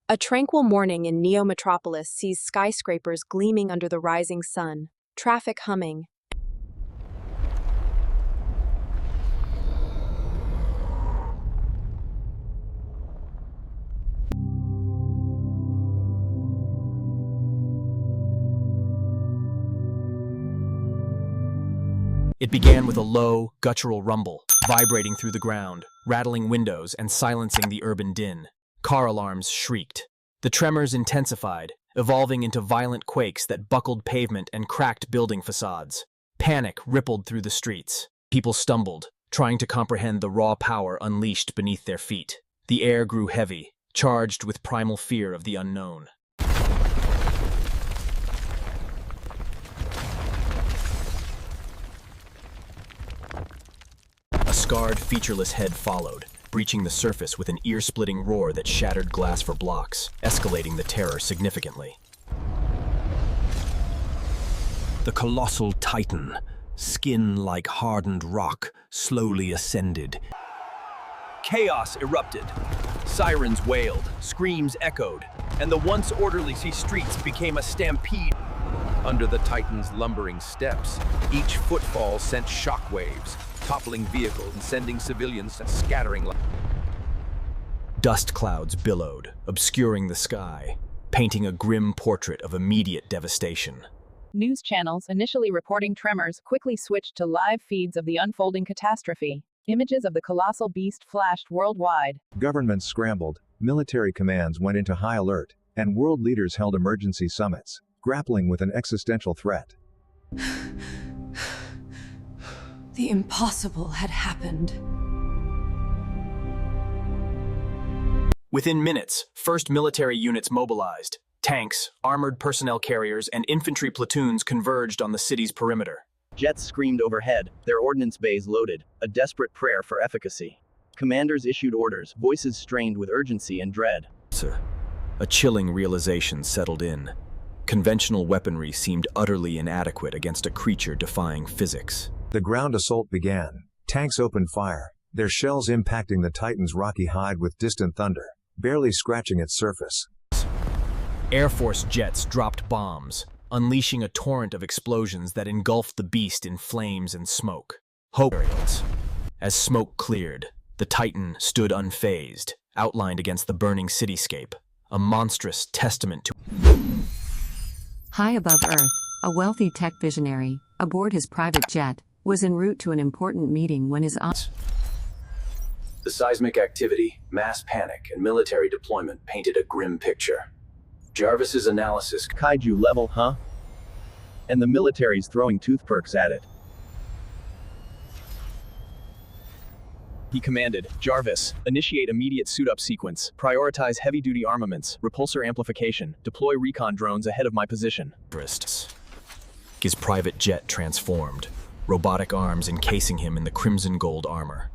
A tranquil morning in Neo-Metropolis sees skyscrapers gleaming under the rising sun, traffic humming. It began with a low, guttural rumble, vibrating through the ground, rattling windows and silencing the urban din. Car alarms shrieked. The tremors intensified, evolving into violent quakes that buckled pavement and cracked building facades. Panic rippled through the streets. People stumbled, trying to comprehend the raw power unleashed beneath their feet. The air grew heavy, charged with primal fear of the unknown. A scarred, featureless head followed, breaching the surface with an ear-splitting roar that shattered glass for blocks, escalating the terror significantly. The colossal titan, skin like hardened rock, slowly ascended. Chaos erupted. Sirens wailed, screams echoed, and the once orderly streets became a stampede. Under the Titan's lumbering steps, each footfall sent shockwaves, toppling vehicles and sending civilians scattering. Dust clouds billowed, obscuring the sky, painting a grim portrait of immediate devastation. News channels initially reporting tremors quickly switched to live feeds of the unfolding catastrophe. Images of the colossal beast flashed worldwide. Governments scrambled, military commands went into high alert, and world leaders held emergency summits, grappling with an existential threat. The impossible had happened. Within minutes, first military units mobilized. Tanks, armored personnel carriers, and infantry platoons converged on the city's perimeter. Jets screamed overhead, their ordnance bays loaded, a desperate prayer for efficacy. Commanders issued orders, voices strained with urgency and dread. A chilling realization settled in. Conventional weaponry seemed utterly inadequate against a creature defying physics. The ground assault began. Tanks opened fire, their shells impacting the Titan's rocky hide with distant thunder, barely scratching its surface. Air Force jets dropped bombs, unleashing a torrent of explosions that engulfed the beast in flames and smoke. As smoke cleared, the Titan stood unfazed, outlined against the burning cityscape, a monstrous testament to... High above Earth, a wealthy tech visionary, aboard his private jet, was en route to an important meeting when his The seismic activity, mass panic, and military deployment painted a grim picture. Jarvis's analysis... Kaiju level, huh? And the military's throwing toothpicks at it. He commanded, Jarvis, initiate immediate suit-up sequence, prioritize heavy-duty armaments, repulsor amplification, deploy recon drones ahead of my position. His private jet transformed, robotic arms encasing him in the crimson gold armor.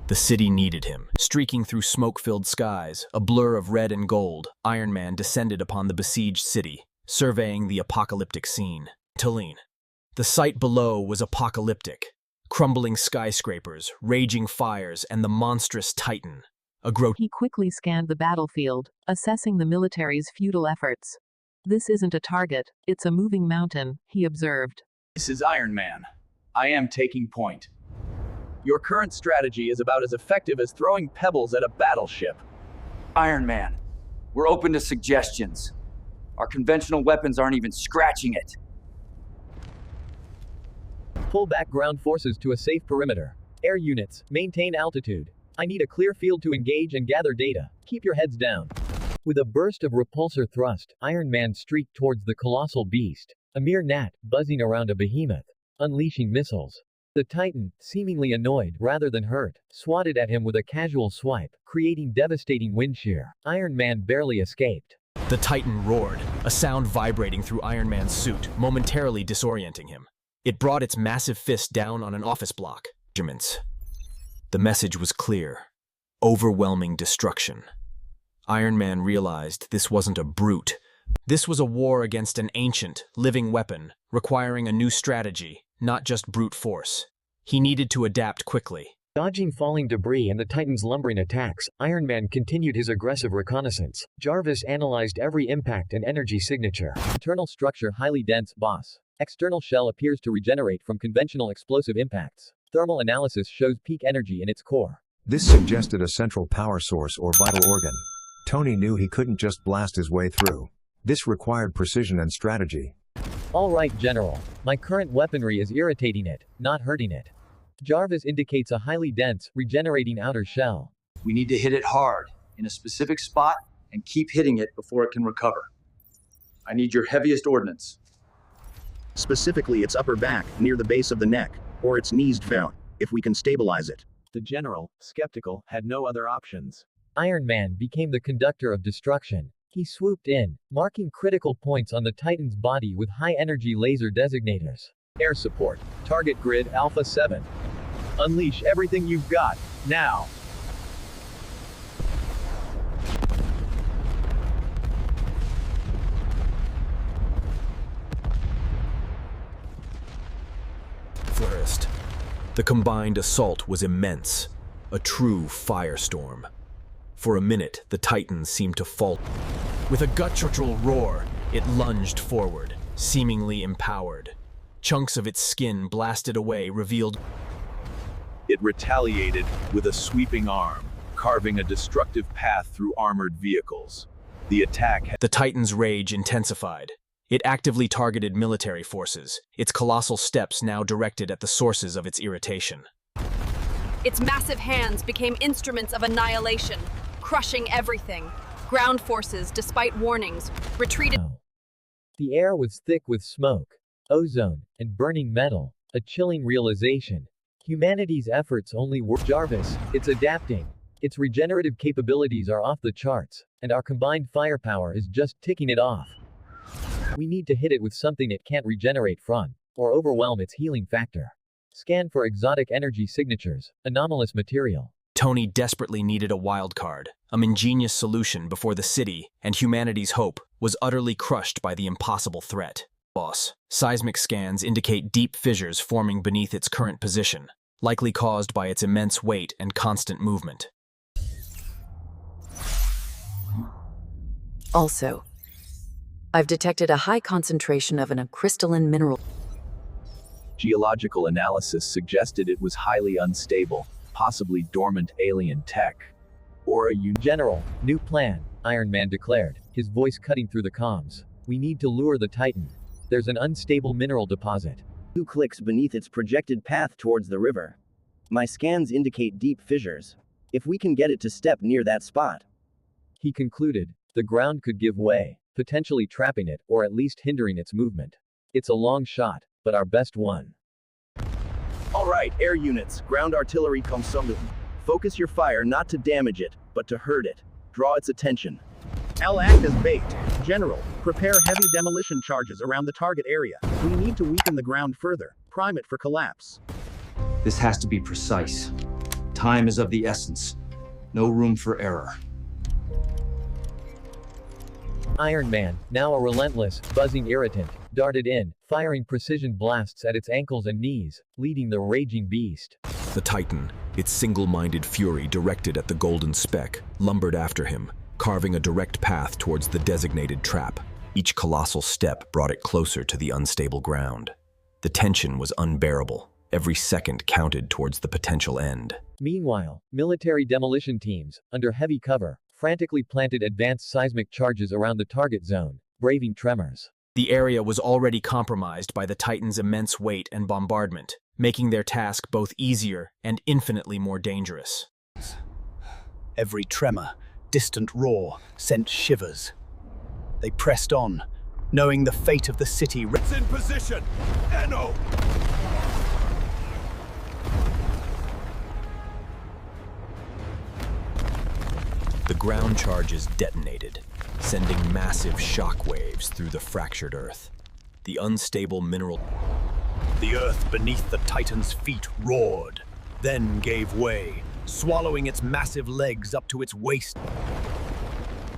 The city needed him. Streaking through smoke-filled skies, a blur of red and gold, Iron Man descended upon the besieged city, surveying the apocalyptic scene. The sight below was apocalyptic. Crumbling skyscrapers, raging fires, and the monstrous Titan. He quickly scanned the battlefield, assessing the military's futile efforts. This isn't a target, it's a moving mountain, he observed. This is Iron Man. I am taking point. Your current strategy is about as effective as throwing pebbles at a battleship. Iron Man, we're open to suggestions. Our conventional weapons aren't even scratching it. Pull back ground forces to a safe perimeter. Air units, maintain altitude. I need a clear field to engage and gather data. Keep your heads down. With a burst of repulsor thrust, Iron Man streaked towards the colossal beast, a mere gnat, buzzing around a behemoth, unleashing missiles. The Titan, seemingly annoyed rather than hurt, swatted at him with a casual swipe, creating devastating wind shear. Iron Man barely escaped. The Titan roared, a sound vibrating through Iron Man's suit, momentarily disorienting him. It brought its massive fist down on an office block. The message was clear. Overwhelming destruction. Iron Man realized this wasn't a brute. This was a war against an ancient, living weapon, requiring a new strategy, not just brute force. He needed to adapt quickly. Dodging falling debris and the Titan's lumbering attacks, Iron Man continued his aggressive reconnaissance. Jarvis analyzed every impact and energy signature. Internal structure highly dense, boss. External shell appears to regenerate from conventional explosive impacts. Thermal analysis shows peak energy in its core. This suggested a central power source or vital organ. Tony knew he couldn't just blast his way through. This required precision and strategy. All right, General. My current weaponry is irritating it, not hurting it. Jarvis indicates a highly dense, regenerating outer shell. We need to hit it hard, in a specific spot, and keep hitting it before it can recover. I need your heaviest ordnance. Specifically its upper back, near the base of the neck, or its knees down, if we can stabilize it. The general, skeptical, had no other options. Iron Man became the conductor of destruction. He swooped in, marking critical points on the Titan's body with high-energy laser designators. Air support. Target grid Alpha 7. Unleash everything you've got, now! First, the combined assault was immense, a true firestorm. For a minute, the Titan seemed to falter. With a guttural roar, it lunged forward, seemingly empowered. Chunks of its skin blasted away revealed. It retaliated with a sweeping arm, carving a destructive path through armored vehicles. The Titan's rage intensified. It actively targeted military forces, its colossal steps now directed at the sources of its irritation. Its massive hands became instruments of annihilation, crushing everything. Ground forces, despite warnings, retreated. The air was thick with smoke, ozone, and burning metal, a chilling realization. Humanity's efforts only work. Jarvis, it's adapting. Its regenerative capabilities are off the charts, and our combined firepower is just ticking it off. We need to hit it with something it can't regenerate from, or overwhelm its healing factor. Scan for exotic energy signatures, anomalous material. Tony desperately needed a wild card, an ingenious solution before the city and humanity's hope was utterly crushed by the impossible threat. Boss, seismic scans indicate deep fissures forming beneath its current position, likely caused by its immense weight and constant movement. Also, I've detected a high concentration of a crystalline mineral. Geological analysis suggested it was highly unstable, possibly dormant alien tech. Or a General, new plan, Iron Man declared, his voice cutting through the comms. We need to lure the Titan. There's an unstable mineral deposit. 2 clicks beneath its projected path towards the river. My scans indicate deep fissures. If we can get it to step near that spot. He concluded, the ground could give way, potentially trapping it, or at least hindering its movement. It's a long shot, but our best one. All right, air units, ground artillery consumed. Focus your fire not to damage it, but to hurt it. Draw its attention. I'll act as bait. General, prepare heavy demolition charges around the target area. We need to weaken the ground further. Prime it for collapse. This has to be precise. Time is of the essence. No room for error. Iron Man, now a relentless, buzzing irritant, darted in, firing precision blasts at its ankles and knees, leading the raging beast. The Titan, its single-minded fury directed at the golden speck, lumbered after him, carving a direct path towards the designated trap. Each colossal step brought it closer to the unstable ground. The tension was unbearable. Every second counted towards the potential end. Meanwhile, military demolition teams, under heavy cover, frantically planted advanced seismic charges around the target zone, braving tremors. The area was already compromised by the Titan's immense weight and bombardment, making their task both easier and infinitely more dangerous. Every tremor, distant roar, sent shivers. They pressed on, knowing the fate of the city. It's in position! Eno! The ground charges detonated, sending massive shock waves through the fractured earth. The unstable mineral... The earth beneath the Titan's feet roared, then gave way, swallowing its massive legs up to its waist.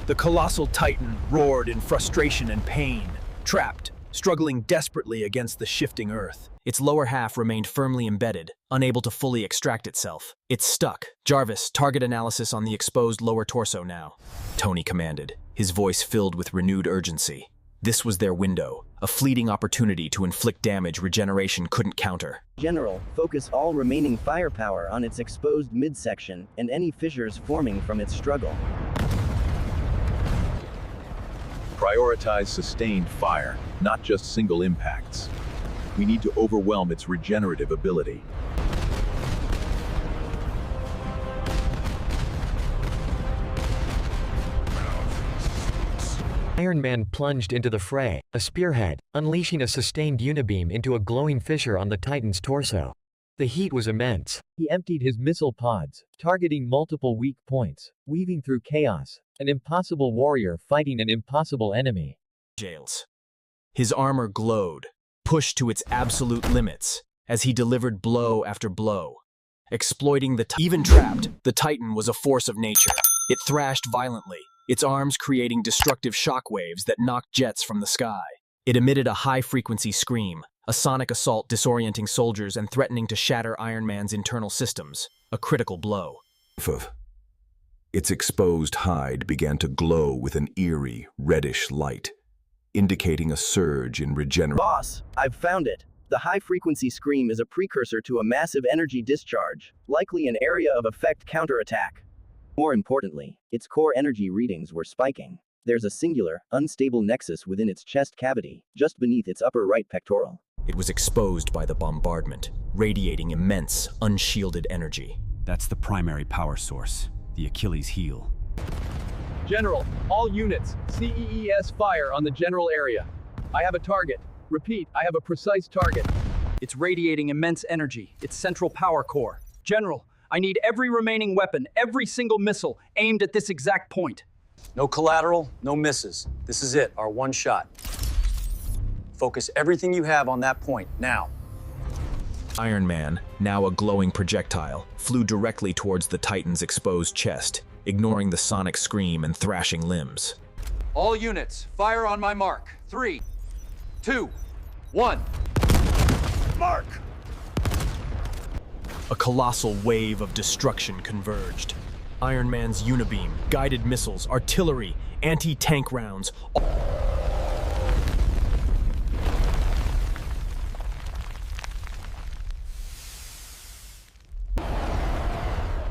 The colossal Titan roared in frustration and pain, trapped, struggling desperately against the shifting Earth. Its lower half remained firmly embedded, unable to fully extract itself. It's stuck. Jarvis, target analysis on the exposed lower torso now. Tony commanded, his voice filled with renewed urgency. This was their window, a fleeting opportunity to inflict damage regeneration couldn't counter. General, focus all remaining firepower on its exposed midsection and any fissures forming from its struggle. Prioritize sustained fire, not just single impacts. We need to overwhelm its regenerative ability. Iron Man plunged into the fray, a spearhead, unleashing a sustained unibeam into a glowing fissure on the Titan's torso. The heat was immense. He emptied his missile pods, targeting multiple weak points, weaving through chaos, an impossible warrior fighting an impossible enemy. Jails. His armor glowed, pushed to its absolute limits, as he delivered blow after blow. Exploiting even trapped, the Titan was a force of nature. It thrashed violently, its arms creating destructive shockwaves that knocked jets from the sky. It emitted a high-frequency scream, a sonic assault disorienting soldiers and threatening to shatter Iron Man's internal systems, a critical blow. Its exposed hide began to glow with an eerie, reddish light, indicating a surge in regeneration. Boss, I've found it. The high-frequency scream is a precursor to a massive energy discharge, likely an area of effect counterattack. More importantly, its core energy readings were spiking. There's a singular, unstable nexus within its chest cavity, just beneath its upper right pectoral. It was exposed by the bombardment, radiating immense, unshielded energy. That's the primary power source, the Achilles heel. General, all units, CEES fire on the general area. I have a target. Repeat, I have a precise target. It's radiating immense energy, its central power core. General, I need every remaining weapon, every single missile, aimed at this exact point. No collateral, no misses. This is it, our one shot. Focus everything you have on that point, now. Iron Man, now a glowing projectile, flew directly towards the Titan's exposed chest, ignoring the sonic scream and thrashing limbs. All units, fire on my mark. 3, 2, 1. Mark! A colossal wave of destruction converged. Iron Man's unibeam, guided missiles, artillery, anti-tank rounds.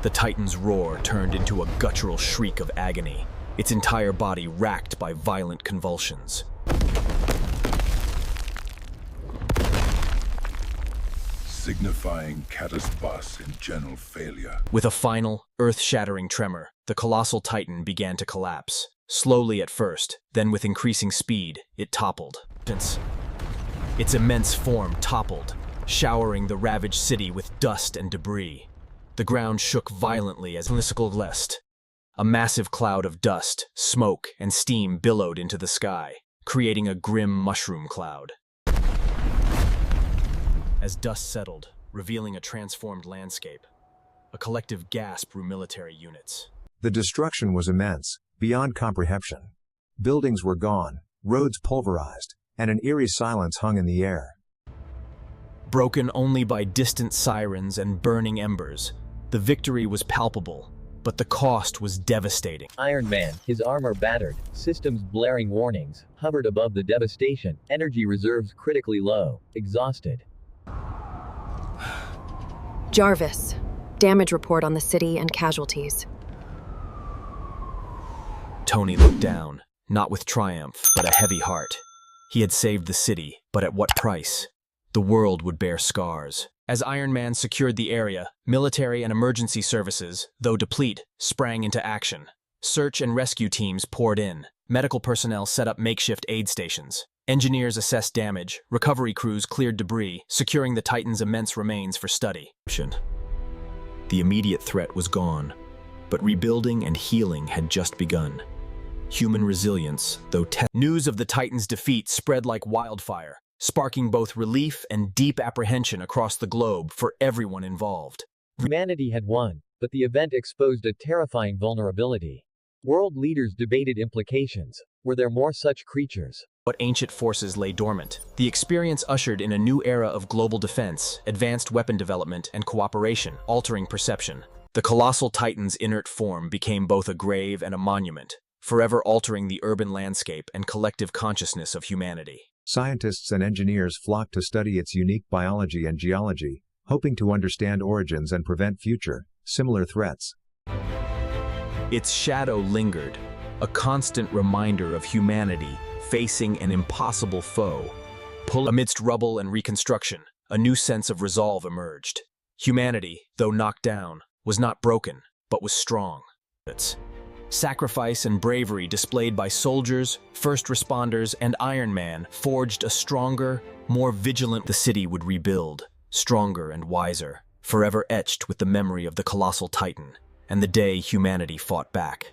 The Titan's roar turned into a guttural shriek of agony, its entire body racked by violent convulsions. Signifying catastrophe in general failure. With a final, earth-shattering tremor, the colossal Titan began to collapse. Slowly at first, then with increasing speed, it toppled. Its immense form toppled, showering the ravaged city with dust and debris. The ground shook violently as lest. A massive cloud of dust, smoke, and steam billowed into the sky, creating a grim mushroom cloud. As dust settled, revealing a transformed landscape, a collective gasp grew military units. The destruction was immense, beyond comprehension. Buildings were gone, roads pulverized, and an eerie silence hung in the air. Broken only by distant sirens and burning embers, the victory was palpable, but the cost was devastating. Iron Man, his armor battered, systems blaring warnings, hovered above the devastation, energy reserves critically low, exhausted. Jarvis, damage report on the city and casualties. Tony looked down, not with triumph, but a heavy heart. He had saved the city, but at what price? The world would bear scars. As Iron Man secured the area, military and emergency services, though deplete, sprang into action. Search and rescue teams poured in. Medical personnel set up makeshift aid stations. Engineers assessed damage, recovery crews cleared debris, securing the Titan's immense remains for study. The immediate threat was gone, but rebuilding and healing had just begun. Human resilience, though news of the Titan's defeat spread like wildfire, sparking both relief and deep apprehension across the globe for everyone involved. Humanity had won, but the event exposed a terrifying vulnerability. World leaders debated implications. Were there more such creatures? what ancient forces lay dormant. The experience ushered in a new era of global defense, advanced weapon development, and cooperation, altering perception. The colossal titan's inert form became both a grave and a monument, forever altering the urban landscape and collective consciousness of humanity. Scientists and engineers flocked to study its unique biology and geology, hoping to understand origins and prevent future, similar threats. Its shadow lingered, a constant reminder of humanity facing an impossible foe. Amidst rubble and reconstruction, a new sense of resolve emerged. Humanity, though knocked down, was not broken, but was strong. Sacrifice and bravery displayed by soldiers, first responders, and Iron Man forged a stronger, more vigilant. The city would rebuild, stronger and wiser, forever etched with the memory of the colossal titan and the day humanity fought back.